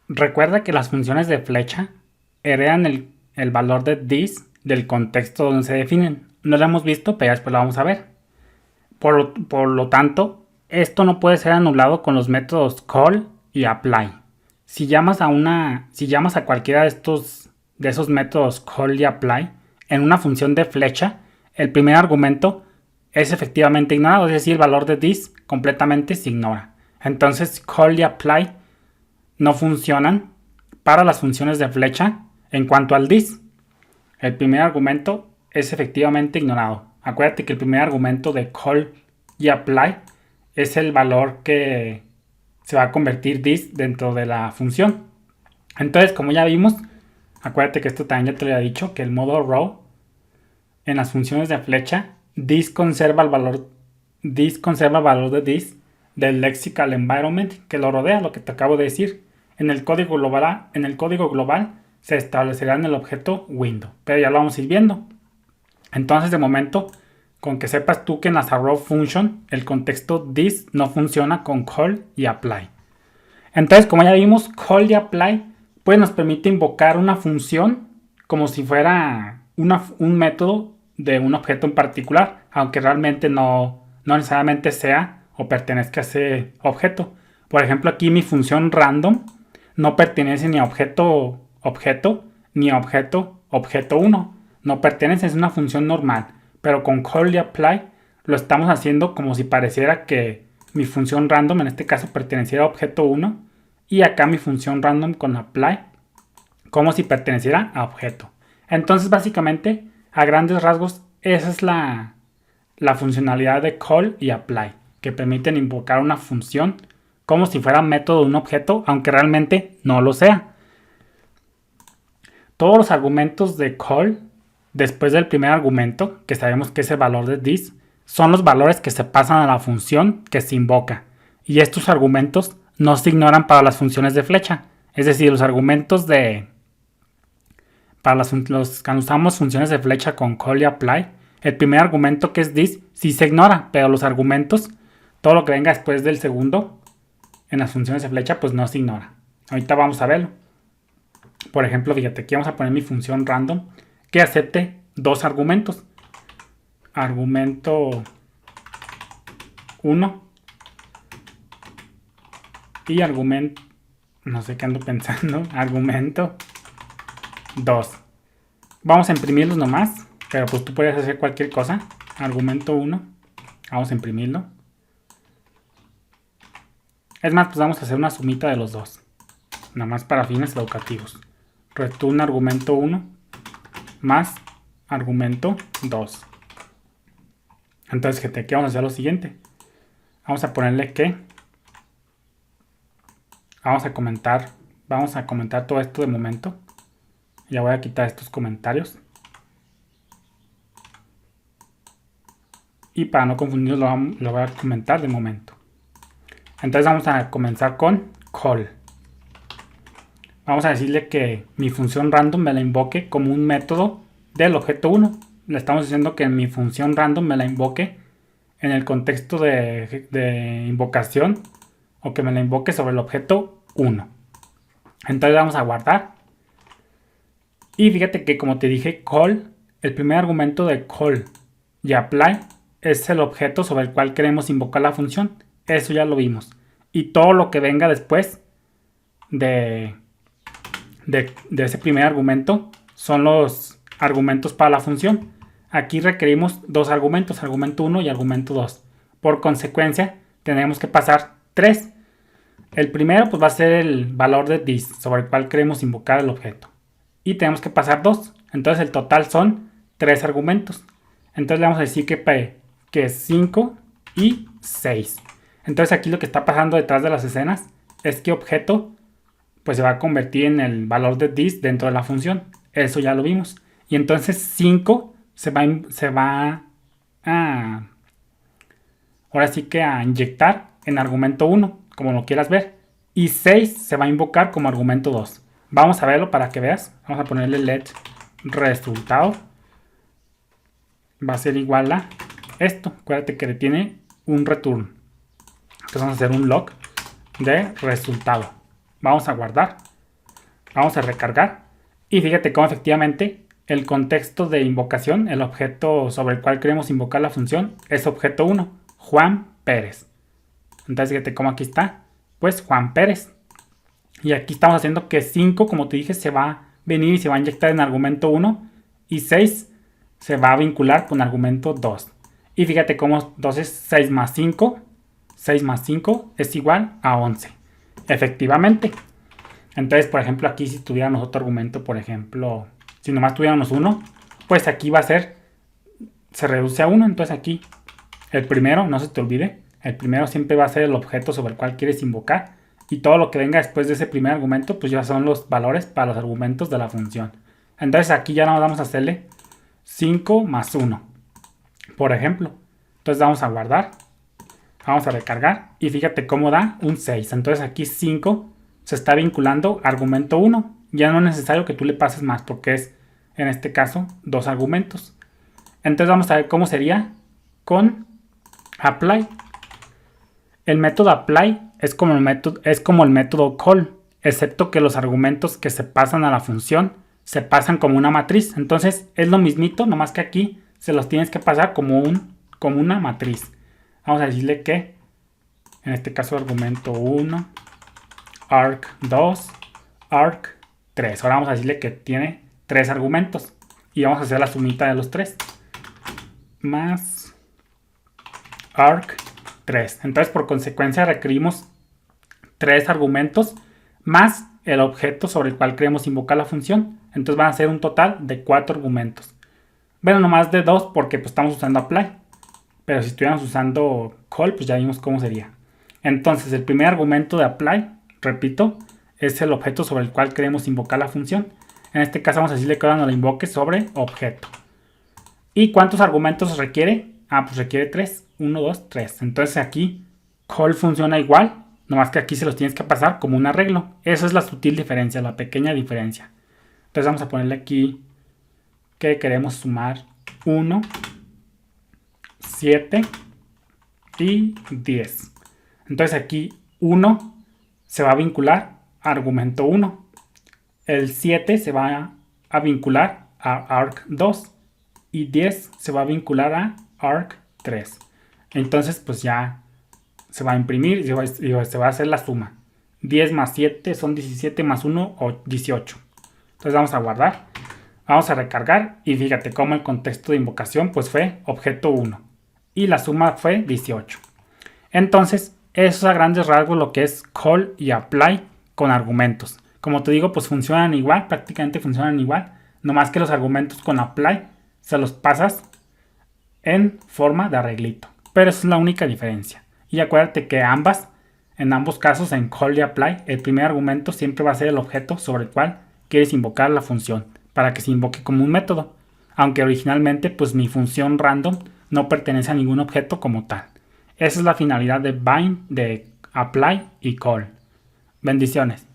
Recuerda que las funciones de flecha heredan el valor de this del contexto donde se definen. No lo hemos visto, pero ya después lo vamos a ver. Por lo tanto, esto no puede ser anulado con los métodos call y apply. Si llamas a cualquiera de esos métodos call y apply en una función de flecha, el primer argumento es efectivamente ignorado, es decir, el valor de this completamente se ignora. Entonces, call y apply no funcionan para las funciones de flecha en cuanto al this. El primer argumento es efectivamente ignorado. Acuérdate que el primer argumento de call y apply es el valor que se va a convertir this dentro de la función. Entonces, como ya vimos, acuérdate que esto también ya te lo había dicho, que el modo row en las funciones de flecha, this conserva el valor de this del lexical environment que lo rodea, lo que te acabo de decir. En el código global se establecerá en el objeto window, pero ya lo vamos a ir viendo. Entonces, de momento, con que sepas tú que en las arrow function el contexto this no funciona con call y apply. Entonces, como ya vimos, call y apply pues nos permite invocar una función como si fuera un método de un objeto en particular, aunque realmente no necesariamente sea o pertenezca a ese objeto. Por ejemplo, aquí mi función random no pertenece ni a objeto ni a objeto 1. No pertenece, es una función normal. Pero con call y apply lo estamos haciendo como si pareciera que mi función random en este caso perteneciera a objeto 1 y acá mi función random con apply como si perteneciera a objeto. Entonces básicamente a grandes rasgos esa es la funcionalidad de call y apply, que permiten invocar una función como si fuera método de un objeto, aunque realmente no lo sea. Todos los argumentos de call después del primer argumento, que sabemos que es el valor de this, son los valores que se pasan a la función que se invoca. Y estos argumentos no se ignoran para las funciones de flecha. Es decir, los argumentos cuando usamos funciones de flecha con call y apply, el primer argumento que es this sí se ignora, pero los argumentos, todo lo que venga después del segundo, en las funciones de flecha, pues no se ignora. Ahorita vamos a verlo. Por ejemplo, fíjate, aquí vamos a poner mi función random que acepte dos argumentos. Argumento 1 y argumento, no sé qué ando pensando, argumento 2. Vamos a imprimirlos nomás, pero pues tú puedes hacer cualquier cosa. Argumento 1, vamos a imprimirlo. Es más, pues vamos a hacer una sumita de los dos, nada más para fines educativos. Return argumento 1 más argumento 2. Entonces, gente, aquí vamos a hacer lo siguiente. Vamos a ponerle que vamos a comentar todo esto de momento. Ya voy a quitar estos comentarios. Y para no confundirlos lo voy a comentar de momento. Entonces vamos a comenzar con call. Vamos a decirle que mi función random me la invoque como un método del objeto 1. Le estamos diciendo que mi función random me la invoque en el contexto de invocación o que me la invoque sobre el objeto 1. Entonces vamos a guardar. Y fíjate que como te dije, call, el primer argumento de call y apply es el objeto sobre el cual queremos invocar la función. Eso ya lo vimos. Y todo lo que venga después de ese primer argumento son los argumentos para la función. Aquí requerimos dos argumentos, argumento 1 y argumento 2. Por consecuencia, tenemos que pasar 3. El primero pues va a ser el valor de this, sobre el cual queremos invocar el objeto. Y tenemos que pasar 2. Entonces el total son 3 argumentos. Entonces le vamos a decir que es 5 y 6. Entonces aquí lo que está pasando detrás de las escenas es que objeto pues se va a convertir en el valor de this dentro de la función. Eso ya lo vimos. Y entonces 5 se va a ahora sí que a inyectar en argumento 1, como lo quieras ver. Y 6 se va a invocar como argumento 2. Vamos a verlo para que veas. Vamos a ponerle let resultado. Va a ser igual a esto. Acuérdate que tiene un return. Entonces vamos a hacer un log de resultado. Vamos a guardar. Vamos a recargar. Y fíjate cómo efectivamente el contexto de invocación, el objeto sobre el cual queremos invocar la función, es objeto 1, Juan Pérez. Entonces fíjate cómo aquí está, pues Juan Pérez. Y aquí estamos haciendo que 5, como te dije, se va a venir y se va a inyectar en argumento 1. Y 6 se va a vincular con argumento 2. Y fíjate cómo entonces 6 más 5 es igual a 11. Efectivamente. Entonces, por ejemplo, aquí si tuviéramos otro argumento, por ejemplo, si nomás tuviéramos 1, pues aquí va a ser, se reduce a 1. Entonces aquí, el primero, no se te olvide, el primero siempre va a ser el objeto sobre el cual quieres invocar. Y todo lo que venga después de ese primer argumento, pues ya son los valores para los argumentos de la función. Entonces aquí ya nos vamos a hacerle 5 más 1, por ejemplo. Entonces vamos a guardar, vamos a recargar y fíjate cómo da un 6. Entonces aquí 5 se está vinculando a argumento 1. Ya no es necesario que tú le pases más porque es, en este caso, 2 argumentos. Entonces vamos a ver cómo sería con apply. El método apply es como el método call, excepto que los argumentos que se pasan a la función se pasan como una matriz. Entonces es lo mismito, nomás que aquí se los tienes que pasar como una matriz. Vamos a decirle que, en este caso, argumento 1, arg2, arg3. Ahora vamos a decirle que tiene 3 argumentos. Y vamos a hacer la sumita de los 3. Más arg3. Entonces, por consecuencia, requerimos 3 argumentos más el objeto sobre el cual queremos invocar la función. Entonces van a ser un total de 4 argumentos. Bueno, no más de 2 porque pues, estamos usando apply. Pero si estuviéramos usando call, pues ya vimos cómo sería. Entonces el primer argumento de apply, repito, es el objeto sobre el cual queremos invocar la función. En este caso vamos a decirle que ahora nos la invoque sobre objeto. ¿Y cuántos argumentos requiere? Pues requiere 3. 1, 2, 3. Entonces aquí call funciona igual. Nomás que aquí se los tienes que pasar como un arreglo. Esa es la sutil diferencia, la pequeña diferencia. Entonces vamos a ponerle aquí que queremos sumar 1, 7 y 10. Entonces aquí 1 se va a vincular a argumento 1. El 7 se va a vincular a arg2. Y 10 se va a vincular a arg3. Entonces pues ya se va a imprimir y se va a hacer la suma. 10 más 7 son 17 más 1 o 18. Entonces vamos a guardar. Vamos a recargar y fíjate cómo el contexto de invocación pues fue objeto 1. Y la suma fue 18. Entonces eso es a grandes rasgos lo que es call y apply con argumentos. Como te digo pues funcionan igual, prácticamente funcionan igual. Nomás que los argumentos con apply se los pasas en forma de arreglito. Pero esa es la única diferencia. Y acuérdate que en ambos casos, en call y apply, el primer argumento siempre va a ser el objeto sobre el cual quieres invocar la función, para que se invoque como un método. Aunque originalmente, pues mi función random no pertenece a ningún objeto como tal. Esa es la finalidad de bind, de apply y call. Bendiciones.